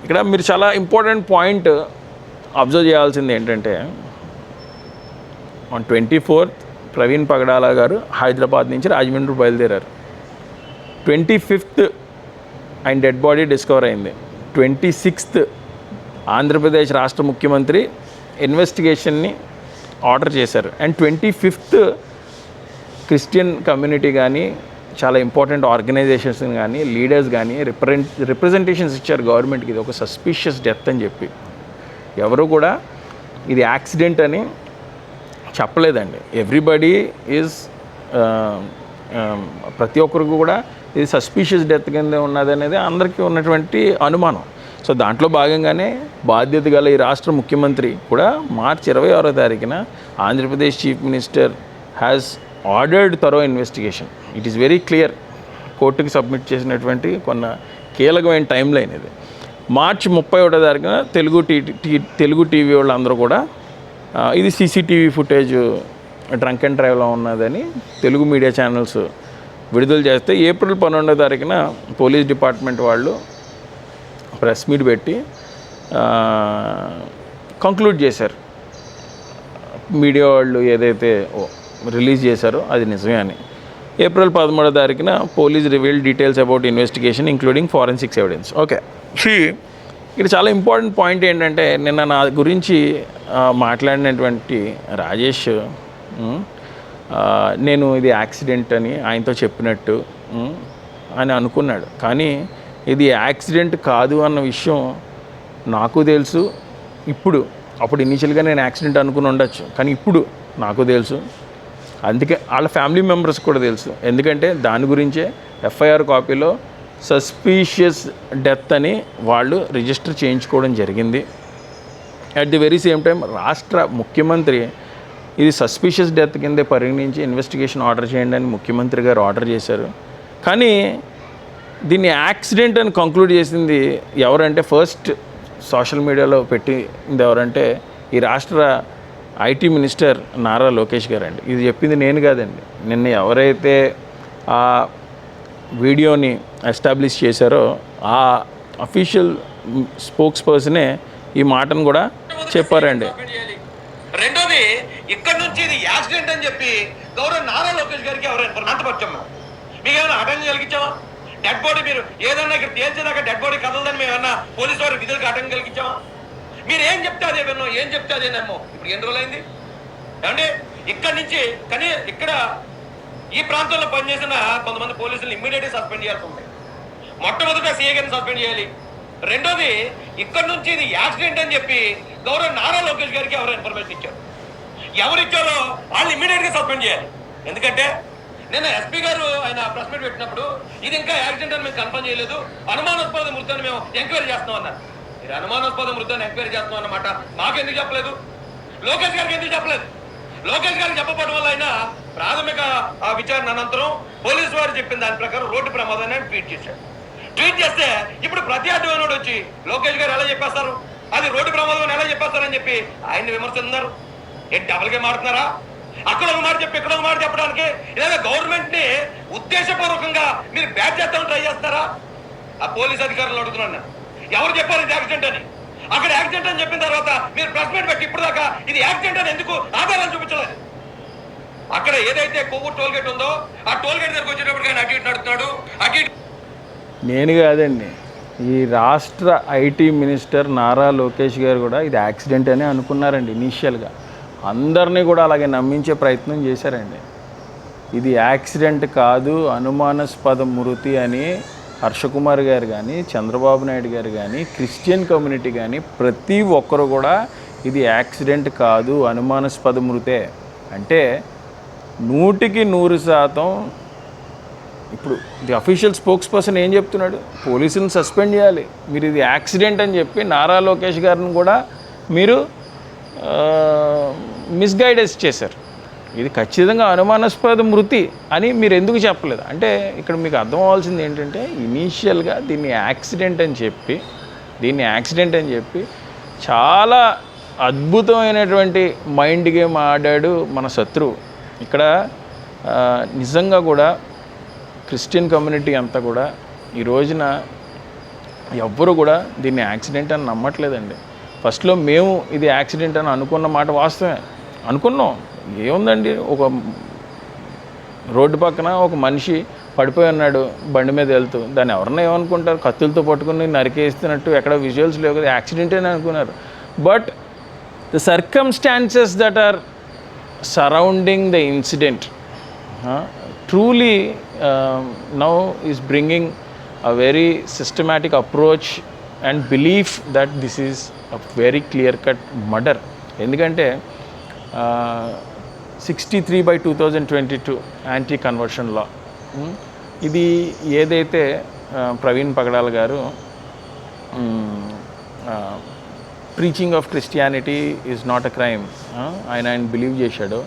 ఇక్కడ మీరు చాలా ఇంపార్టెంట్ పాయింట్ అబ్జర్వ్ చేయాల్సింది ఏంటంటే ఆన్ 24th ప్రవీణ్ పగడాల గారు హైదరాబాద్ నుంచి రాజమండ్రి బయలుదేరారు. 25th ఆయన డెడ్ బాడీ డిస్కవర్ అయింది. 26th ఆంధ్రప్రదేశ్ రాష్ట్ర ముఖ్యమంత్రి ఇన్వెస్టిగేషన్ని ఆర్డర్ చేశారు. అండ్ 25th క్రిస్టియన్ కమ్యూనిటీ కానీ చాలా ఇంపార్టెంట్ ఆర్గనైజేషన్స్ కానీ లీడర్స్ కానీ రిప్రజెంటేషన్స్ ఇచ్చారు గవర్నమెంట్కి. ఇది ఒక సస్పిషియస్ డెత్ అని చెప్పి. ఎవరు కూడా ఇది యాక్సిడెంట్ అని చెప్పలేదండి. ఎవ్రీబడీ ఈజ్ ప్రతి ఒక్కరికి కూడా ఇది సస్పిషియస్ డెత్ కింద ఉన్నది అనేది అందరికీ ఉన్నటువంటి అనుమానం. సో దాంట్లో భాగంగానే బాధ్యత గల ఈ రాష్ట్ర ముఖ్యమంత్రి కూడా మార్చి 26వ తారీఖున Andhra Pradesh chief minister has ordered thorough investigation. It is very clear. కోర్టుకి సబ్మిట్ చేసినటువంటి కొన్న కీలకమైన టైం లైన్ ఇది. మార్చి 31వ తారీఖున తెలుగు టీవీ వాళ్ళందరూ కూడా ఇది సీసీటీవీ ఫుటేజ్ డ్రంక్ అండ్ డ్రైవ్లో ఉన్నదని తెలుగు మీడియా ఛానల్స్ విడుదల చేస్తే ఏప్రిల్ 12వ తారీఖున పోలీస్ డిపార్ట్మెంట్ వాళ్ళు ప్రెస్ మీట్ పెట్టి కంక్లూడ్ చేశారు. మీడియా వాళ్ళు ఏదైతే రిలీజ్ చేశారో అది నిజమే అని. ఏప్రిల్ 13వ తారీఖున police reveal details about investigation including forensics evidence. Okay, ఇక్కడ చాలా ఇంపార్టెంట్ పాయింట్ ఏంటంటే నిన్న నా గురించి మాట్లాడినటువంటి రాజేష్ నేను ఇది యాక్సిడెంట్ అని ఆయనతో చెప్పినట్టు అని అనుకున్నాడు. కానీ ఇది యాక్సిడెంట్ కాదు అన్న విషయం నాకు తెలుసు. అప్పుడు ఇనీషియల్గా నేను యాక్సిడెంట్ అనుకుని ఉండొచ్చు, కానీ ఇప్పుడు నాకు తెలుసు. అందుకే వాళ్ళ ఫ్యామిలీ మెంబర్స్ కూడా తెలుసు. ఎందుకంటే దాని గురించే ఎఫ్ఐఆర్ కాపీలో సస్పీషియస్ డెత్ అని వాళ్ళు రిజిస్టర్ చేయించుకోవడం జరిగింది. At the very same time రాష్ట్ర ముఖ్యమంత్రి ఇది సస్పీషియస్ డెత్ కిందే పరిగణించి ఇన్వెస్టిగేషన్ ఆర్డర్ చేయండి అని ముఖ్యమంత్రి గారు ఆర్డర్ చేశారు. కానీ దీన్ని యాక్సిడెంట్ అని కంక్లూడ్ చేసింది ఎవరంటే ఫస్ట్ సోషల్ మీడియాలో పెట్టింది ఎవరంటే ఈ రాష్ట్ర ఐటీ మినిస్టర్ నారా లోకేష్ గారు అండి. ఇది చెప్పింది నేను కాదండి. నిన్న ఎవరైతే ఆ వీడియోని ఎస్టాబ్లిష్ చేశారో ఆ అఫీషియల్ స్పోక్స్ పర్సనే ఈ మాటను కూడా చెప్పారండి. రెండోది, ఇక్కడ నుంచి ఇది యాక్సిడెంట్ అని చెప్పి గౌరవ నారా లోకేష్ గారికి ఎవరైనా అంతపరచమ్మా మీకు ఏమైనా ఆటంకం కలిగించావా? డెడ్ బాడీ మీరు ఏదన్నా ఇక్కడ తేల్చేదాకా డెడ్ బాడీ కదలదని మేము ఏమన్నా పోలీసు వారి విధులకు ఆటంకం కలిగించావా? మీరు ఏం చెప్తే అదే విన్నాం, ఏం చెప్తే అదేనేమో. ఇప్పుడు ఎన్ని రోజులైంది ఏమండి? ఇక్కడి నుంచి కానీ ఇక్కడ ఈ ప్రాంతంలో పనిచేసిన కొంతమంది పోలీసులు ఇమ్మీడియట్గా సస్పెండ్ చేయాల్సి ఉంది. మొట్టమొదట సీఏ గారిని సస్పెండ్ చేయాలి. రెండోది, ఇక్కడ నుంచి ఇది యాక్సిడెంట్ అని చెప్పి గౌరవ నారా లోకేష్ గారికి ఎవరు ఇన్ఫర్మేషన్ ఇచ్చారు, ఎవరు ఇచ్చారో వాళ్ళు ఇమ్మీడియట్గా సస్పెండ్ చేయాలి. ఎందుకంటే నిన్న ఎస్పీ గారు ఆయన ప్రెస్ మీట్ పెట్టినప్పుడు ఇది ఇంకా యాక్సిడెంట్ అని మేము కన్ఫర్మ్ చేయలేదు, అనుమానాస్పద మృతాన్ని మేము ఎంక్వైరీ చేస్తాం అన్నారు. మీరు అనుమానాస్పద మృతాన్ని ఎంక్వైరీ చేస్తాం అన్నమాట మాకెందుకు చెప్పలేదు? లోకేష్ గారికి ఎందుకు చెప్పలేదు? లోకేష్ గారికి చెప్పకపోవడం వల్ల ఆయన ప్రాథమిక విచారణ అనంతరం పోలీసు వారు చెప్పిన దాని ప్రకారం రోడ్డు ప్రమాదాన్ని ట్వీట్ చేశాడు. ట్వీట్ చేస్తే ఇప్పుడు ప్రతి అడ్డువాడు వచ్చి లోకేష్ గారు ఎలా చెప్పేస్తారు, అది రోడ్డు ప్రమాదం ఎలా చెప్పేస్తారని చెప్పి ఆయన్ని విమర్శిస్తున్నారు. ఏంటి డబుల్ గేమ్ ఆడుతున్నారా? అక్కడ ఒక మాట చెప్పి ఇక్కడ ఒక మాట చెప్పడానికి లేదా గవర్నమెంట్ ని ఉద్దేశపూర్వకంగా మీరు బ్యాట్ చేస్తామని ట్రై చేస్తారా? ఆ పోలీస్ అధికారులు అడుగుతున్నాను, ఎవరు చెప్పారు ఇది యాక్సిడెంట్ అని? అక్కడ యాక్సిడెంట్ అని చెప్పిన తర్వాత మీరు ప్రెస్ మీట్ పెట్టి ఇప్పుడు దాకా ఇది యాక్సిడెంట్ అని ఎందుకు ఆధారాలు చూపించలేదు? అక్కడ ఏదైతే కొవ్వూరు టోల్ గేట్ ఉందో ఆ టోల్ గేట్ దగ్గరకు వచ్చేటప్పుడు ఆయన అటు ఇటు నడుస్తున్నాడు. నేను కాదండి, ఈ రాష్ట్ర ఐటీ మినిస్టర్ నారా లోకేష్ గారు కూడా ఇది యాక్సిడెంట్ అని అనుకున్నారండి. ఇనీషియల్గా అందరినీ కూడా అలాగే నమ్మించే ప్రయత్నం చేశారండి. ఇది యాక్సిడెంట్ కాదు, అనుమానాస్పద మృతి అని హర్షకుమార్ గారు కానీ చంద్రబాబు నాయుడు గారు కానీ క్రిస్టియన్ కమ్యూనిటీ కానీ ప్రతి ఒక్కరు కూడా ఇది యాక్సిడెంట్ కాదు, అనుమానాస్పద మృతే అంటే 100% ఇప్పుడు ది అఫీషియల్ స్పోక్స్ పర్సన్ ఏం చెప్తున్నాడు? పోలీసులను సస్పెండ్ చేయాలి, మీరు ఇది యాక్సిడెంట్ అని చెప్పి నారా లోకేష్ గారిని కూడా మీరు మిస్గైడెన్స్ చేశారు. ఇది ఖచ్చితంగా అనుమానాస్పద మృతి అని మీరు ఎందుకు చెప్పలేదు అంటే ఇక్కడ మీకు అర్థం అవ్వాల్సింది ఏంటంటే ఇనీషియల్గా దీన్ని యాక్సిడెంట్ అని చెప్పి చాలా అద్భుతమైనటువంటి మైండ్ గేమ్ ఆడాడు మన శత్రువు. ఇక్కడ నిజంగా కూడా క్రిస్టియన్ కమ్యూనిటీ అంతా కూడా ఈ రోజున ఎవ్వరు కూడా దీన్ని యాక్సిడెంట్ అని నమ్మట్లేదండి. ఫస్ట్లో మేము ఇది యాక్సిడెంట్ అని అనుకున్న మాట వాస్తవమే అనుకున్నాం. ఏముందండి, ఒక రోడ్డు పక్కన ఒక మనిషి పడిపోయి ఉన్నాడు బండి మీద వెళ్తూ, దాన్ని ఎవరన్నా ఏమనుకుంటారు, కత్తులతో పట్టుకుని నరికేస్తున్నట్టు ఎక్కడ విజువల్స్ లేవు కదా, యాక్సిడెంట్ అని అనుకున్నారు. But the circumstances that are surrounding the incident truly now is bringing a very systematic approach and belief that this is a very clear cut murder. ఎందుకంటే 63/2022 యాంటీ కన్వర్షన్ లా, ఇది ఏదైతే ప్రవీణ్ పగడాల్ గారు preaching of Christianity is not a crime ఆయన believe చేశాడో,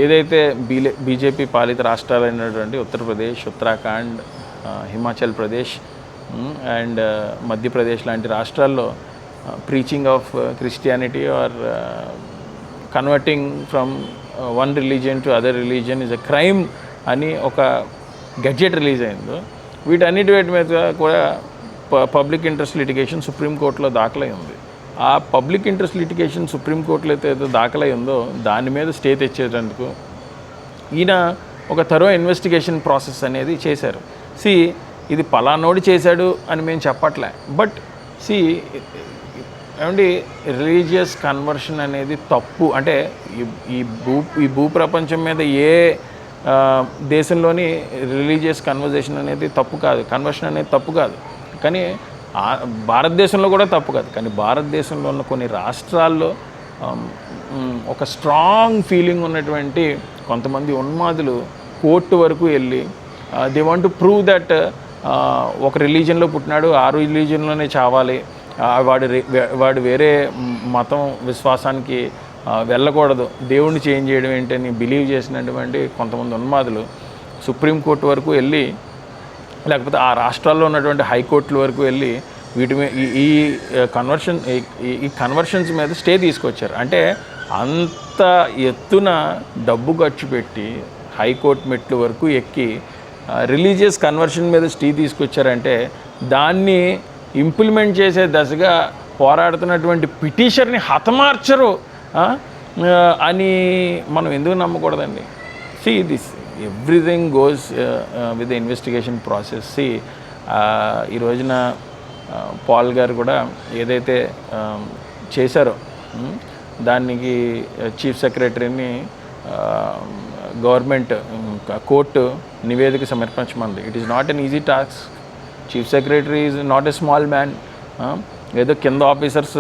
ఏదైతే BJP పాలిత రాష్ట్రాలైనటువంటి Uttar Pradesh, Uttarakhand, Himachal Pradesh and Madhya Pradesh లాంటి రాష్ట్రాల్లో preaching of Christianity are converting from one religion to other religion is a crime అని ఒక గెడ్జెట్ రిలీజ్ అయిందో, వీటన్నిటి మీద కూడా పబ్లిక్ ఇంట్రెస్ట్ లిటిగేషన్ సుప్రీంకోర్టులో దాఖలై ఉంది. ఆ పబ్లిక్ ఇంట్రెస్ట్ లిటిగేషన్ సుప్రీంకోర్టులో అయితే దాఖలై ఉందో దాని మీద స్టే తెచ్చేటందుకు ఈయన ఒక థరో ఇన్వెస్టిగేషన్ ప్రాసెస్ అనేది చేశారు. ఇది పలానోడు చేశాడు అని మేము చెప్పట్లే, బట్ ఏమండి రిలీజియస్ కన్వర్షన్ అనేది తప్పు అంటే ఈ భూప్రపంచం మీద ఏ దేశంలోని రిలీజియస్ కన్వర్జేషన్ అనేది తప్పు కాదు, కన్వర్షన్ అనేది తప్పు కాదు. కానీ భారతదేశంలో కూడా తప్పు కాదు. కానీ భారతదేశంలో ఉన్న కొన్ని రాష్ట్రాల్లో ఒక స్ట్రాంగ్ ఫీలింగ్ ఉన్నటువంటి కొంతమంది ఉన్మాదులు కోర్టు వరకు వెళ్ళి they want to prove that ఒక రిలీజన్లో పుట్టినాడు, ఆ రిలీజన్లోనే చావాలి, వాడు వేరే మతం విశ్వాసానికి వెళ్ళకూడదు, దేవుణ్ణి చేంజ్ చేయడం ఏంటని బిలీవ్ చేసినటువంటి కొంతమంది ఉన్మాదులు సుప్రీంకోర్టు వరకు వెళ్ళి, లేకపోతే ఆ రాష్ట్రాల్లో ఉన్నటువంటి హైకోర్టుల వరకు వెళ్ళి వీటి మీద ఈ కన్వర్షన్స్ మీద స్టే తీసుకొచ్చారు. అంటే అంత ఎత్తున డబ్బు ఖర్చు పెట్టి హైకోర్టు మెట్లు వరకు ఎక్కి రిలీజియస్ కన్వర్షన్ మీద స్టే తీసుకొచ్చారంటే దాన్ని ఇంప్లిమెంట్ చేసే దశగా పోరాడుతున్నటువంటి పిటిషర్ని హతమార్చరు అని మనం ఎందుకు నమ్మకూడదండి? This everything goes with the investigation process. ఈ రోజున పాల్ గారు కూడా ఏదైతే చేశారో దానికి చీఫ్ సెక్రటరీని గవర్నమెంట్ కోర్టు నివేదిక సమర్పించమంది. It is not an easy task. Chief secretary is not a small man. ఏదో కింద ఆఫీసర్స్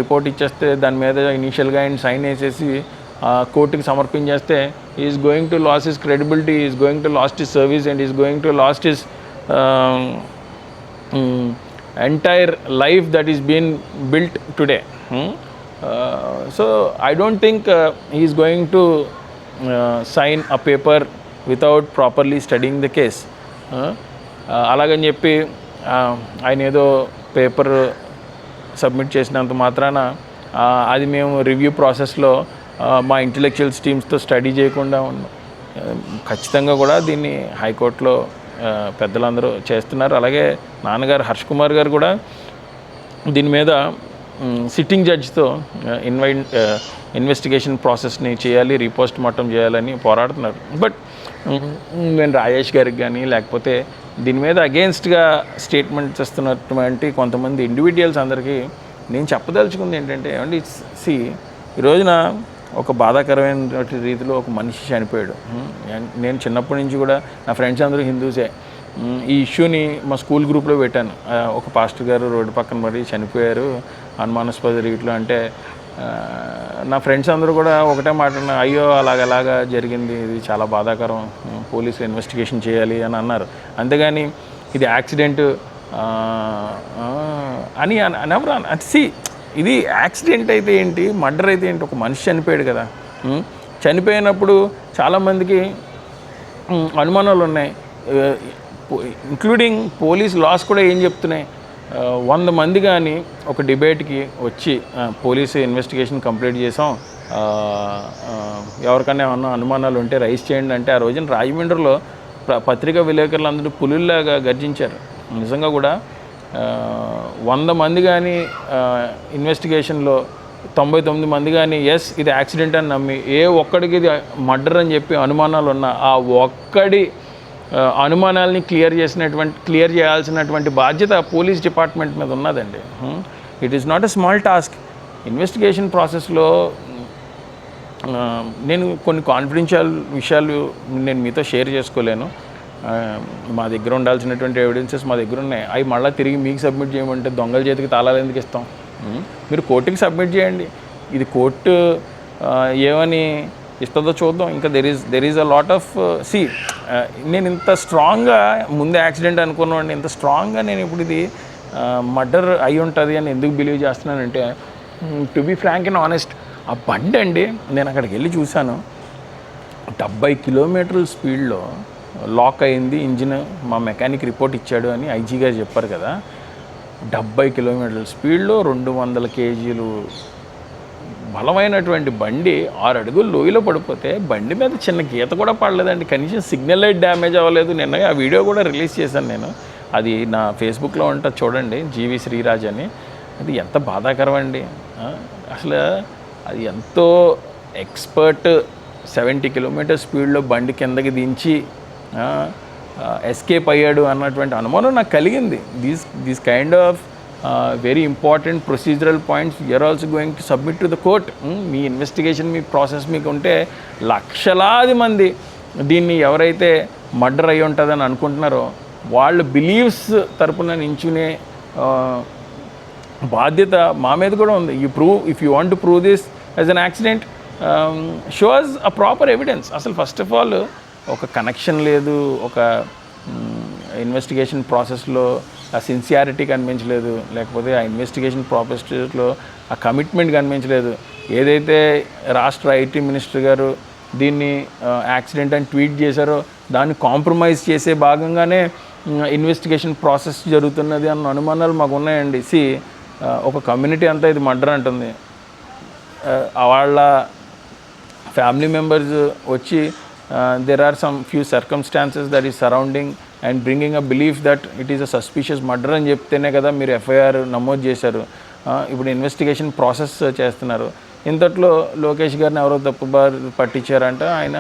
రిపోర్ట్ ఇచ్చేస్తే దాని మీద ఇనీషియల్గా ఆయన సైన్ వేసేసి కోర్టుకి సమర్పించేస్తే is going to lose his credibility, is going to lost his service and is going to lost his entire life that is been built today. So I don't think he is going to sign a paper without properly studying the case. అలాగని చెప్పి ఆయన ఏదో paper submit చేసినంత మాత్రాన అది మేము review ప్రాసెస్లో మా ఇంటెలెక్చువల్స్ టీమ్స్తో స్టడీ చేయకుండా ఉన్నాం. ఖచ్చితంగా కూడా దీన్ని హైకోర్టులో పెద్దలందరూ చేస్తున్నారు. అలాగే నాన్నగారు హర్ష్ కుమార్ గారు కూడా దీని మీద సిట్టింగ్ జడ్జితో ఇన్వెస్టిగేషన్ ప్రాసెస్ని చేయాలి, రీపోస్ట్ మార్టం చేయాలని పోరాడుతున్నారు. బట్ నేను రాజేష్ గారికి కానీ లేకపోతే దీని మీద అగెయిన్స్ట్గా స్టేట్మెంట్స్ ఇస్తున్నటువంటి కొంతమంది ఇండివిజువల్స్ అందరికీ నేను చెప్పదలుచుకుంది ఏంటంటే, ఏమండి ఈ రోజున ఒక బాధాకరమైన రీతిలో ఒక మనిషి చనిపోయాడు. నేను చిన్నప్పటి నుంచి కూడా నా ఫ్రెండ్స్ అందరూ హిందూసే. ఈ ఇష్యూని మా స్కూల్ గ్రూప్లో పెట్టాను. ఒక పాస్టర్ గారు రోడ్డు పక్కన పడి చనిపోయారు అనుమానాస్పద రీతిలో అంటే నా ఫ్రెండ్స్ అందరూ కూడా ఒకటే మాట, అయ్యో అలాగలాగా జరిగింది, ఇది చాలా బాధాకరం, పోలీసులు ఇన్వెస్టిగేషన్ చేయాలి అని అన్నారు. అంతేగాని ఇది యాక్సిడెంట్ అని అనవరా. ఇది యాక్సిడెంట్ అయితే ఏంటి, మర్డర్ అయితే ఏంటి, ఒక మనిషి చనిపోయాడు కదా. చనిపోయినప్పుడు చాలామందికి అనుమానాలు ఉన్నాయి, ఇంక్లూడింగ్ పోలీస్ లాస్ కూడా ఏం చెప్తున్నాయి, 100 మంది కానీ ఒక డిబేట్కి వచ్చి పోలీసు ఇన్వెస్టిగేషన్ కంప్లీట్ చేసాం, ఎవరికైనా ఏమన్నా అనుమానాలు ఉంటే రైజ్ చేయండి అంటే ఆ రోజున రాజమండ్రిలో పత్రికా విలేకరులు అందరూ పులుల్లాగా గర్జించారు. నిజంగా కూడా 100 మంది కానీ ఇన్వెస్టిగేషన్లో 99 మంది కానీ ఎస్ ఇది యాక్సిడెంట్ అని నమ్మి ఏ ఒక్కడికి ఇది మర్డర్ అని చెప్పి అనుమానాలు ఉన్న ఆ ఒక్కడి అనుమానాలని క్లియర్ చేయాల్సినటువంటి బాధ్యత పోలీస్ డిపార్ట్మెంట్ మీద ఉన్నదండి. It is not a small task. Investigation ప్రాసెస్లో నేను కొన్ని కాన్ఫిడెన్షియల్ విషయాలు నేను మీతో షేర్ చేసుకోలేను. మా దగ్గర ఉండాల్సినటువంటి ఎవిడెన్సెస్ మా దగ్గర ఉన్నాయి. అవి మళ్ళీ తిరిగి మీకు సబ్మిట్ చేయమంటే దొంగల చేతికి తాళాలు ఎందుకు ఇస్తాం? మీరు కోర్టుకి సబ్మిట్ చేయండి. ఇది కోర్టు ఏమని ఇస్తుందో చూద్దాం. ఇంకా there is a lot of నేను ఇంత స్ట్రాంగ్గా ముందే యాక్సిడెంట్ అనుకున్నాను, ఇంత స్ట్రాంగ్గా నేను ఇప్పుడు ఇది మర్డర్ అయి ఉంటుంది అని ఎందుకు బిలీవ్ చేస్తున్నానంటే, to be frank and honest, ఆ బండి అండి నేను అక్కడికి వెళ్ళి చూశాను. 70 కిలోమీటర్ల స్పీడ్లో లాక్ అయింది ఇంజిన్, మా మెకానిక్ రిపోర్ట్ ఇచ్చాడు అని ఐజీ గారు చెప్పారు కదా. 70 కిలోమీటర్ల స్పీడ్లో 200 కేజీలు బలమైనటువంటి బండి 6 అడుగులు లోయలో పడిపోతే బండి మీద చిన్న గీత కూడా పడలేదండి, కనీసం సిగ్నల్ లైట్ డ్యామేజ్ అవ్వలేదు. నిన్న ఆ వీడియో కూడా రిలీజ్ చేశాను నేను, అది నా ఫేస్బుక్లో ఉంటుంది చూడండి, జీవి శ్రీరాజ్ అని. అది ఎంత బాధాకరం అండి. అసలు అది ఎంతో ఎక్స్పర్ట్ 70 కిలోమీటర్ స్పీడ్లో బండి కిందకి దించి ఎస్కేప్ అయ్యాడు అన్నటువంటి అనుమానం నాకు కలిగింది. These kind of very important procedural points you're also going to submit to the court. మీ ఇన్వెస్టిగేషన్, మీ ప్రాసెస్ మీకు ఉంటే లక్షలాది మంది దీన్ని ఎవరైతే మర్డర్ అయి ఉంటుందని అనుకుంటున్నారో వాళ్ళు బిలీవ్స్ తరపున నించునే బాధ్యత మా మీద కూడా ఉంది. If you want to prove this as an accident, shows a proper evidence. అసలు ఫస్ట్ ఆఫ్ ఆల్ ఒక కనెక్షన్ లేదు, ఒక ఇన్వెస్టిగేషన్ ప్రాసెస్లో ఆ సిన్సియారిటీ కనిపించలేదు, లేకపోతే ఆ ఇన్వెస్టిగేషన్ ప్రాసెస్లో ఆ కమిట్మెంట్ కనిపించలేదు. ఏదైతే రాష్ట్ర ఐటీ మినిస్టర్ గారు దీన్ని యాక్సిడెంట్ అని ట్వీట్ చేశారో దాన్ని కాంప్రమైజ్ చేసే భాగంగానే ఇన్వెస్టిగేషన్ ప్రాసెస్ జరుగుతున్నది అన్న అనుమానాలు మాకు ఉన్నాయండి. ఒక కమ్యూనిటీ అంతా ఇది మర్డర్ అంటుంది, వాళ్ళ ఫ్యామిలీ మెంబర్స్ వచ్చి there are some few circumstances that is surrounding and bringing a belief that it is a suspicious murder అని చెప్తేనే కదా మీరు ఎఫ్ఐఆర్ నమోదు చేశారు. ఇప్పుడు ఇన్వెస్టిగేషన్ ప్రాసెస్ చేస్తున్నారు. ఇంతట్లో లోకేష్ గారిని ఎవరో తప్పు పట్టించారంట, ఆయన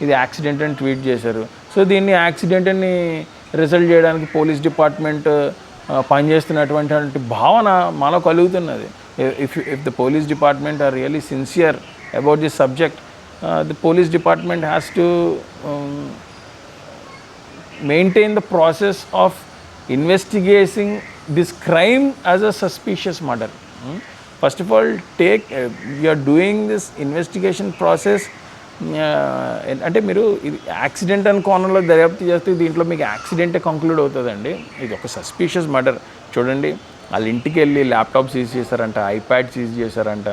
ఇది యాక్సిడెంట్ అని ట్వీట్ చేశారు. సో దీన్ని యాక్సిడెంట్ అని రిజల్ట్ చేయడానికి పోలీస్ డిపార్ట్మెంట్ పనిచేస్తున్నటువంటి భావన మాలో కలుగుతున్నది. If the police department are really sincere about this subject, the police department has to maintain the process of investigating this crime as a suspicious murder. First of all, you are doing this investigation process, అంటే మీరు ఇది accident అని కోణంలో దర్యాప్తు చేస్తే దీంట్లో మీకు యాక్సిడెంటే conclude అవుతుందండి. ఇది ఒక సస్పీషియస్ మర్డర్. చూడండి, వాళ్ళ ఇంటికి వెళ్ళి ల్యాప్టాప్ సీజ్ చేశారంట, ఐప్యాడ్ సీజ్ చేశారంట,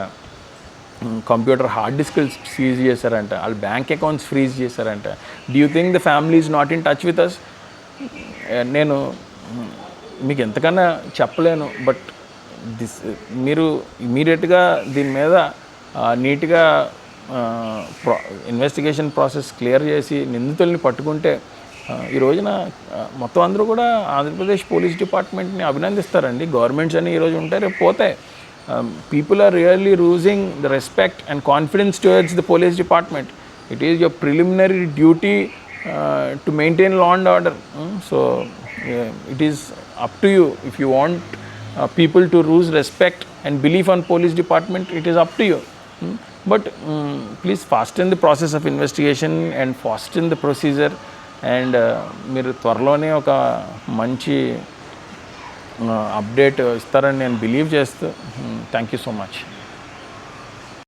కంప్యూటర్ హార్డ్ డిస్క్ సీజ్ చేశారంట, వాళ్ళ బ్యాంక్ అకౌంట్స్ ఫ్రీజ్ చేశారంట. Do you think the family is not in touch with us? నేను మీకు ఎంతకన్నా చెప్పలేను, బట్ మీరు ఇమీడియట్గా దీని మీద నీట్గా ఇన్వెస్టిగేషన్ ప్రాసెస్ క్లియర్ చేసి నిందితుల్ని పట్టుకుంటే ఈ రోజున మొత్తం అందరూ కూడా ఆంధ్రప్రదేశ్ పోలీస్ డిపార్ట్మెంట్ని అభినందిస్తారండి. గవర్నమెంట్స్ అని ఈరోజు ఉంటే రేపు పోతాయి. People are really losing the respect and confidence towards the police department. It is your preliminary duty to maintain law and order. So it is up to you. If you want people to lose respect and belief on police department, it is up to you. But please fasten the process of investigation and fasten the procedure. And మీరు త్వరలోనే ఒక మంచి update ఇస్తారని నేను believe చేస్తూ thank you so much.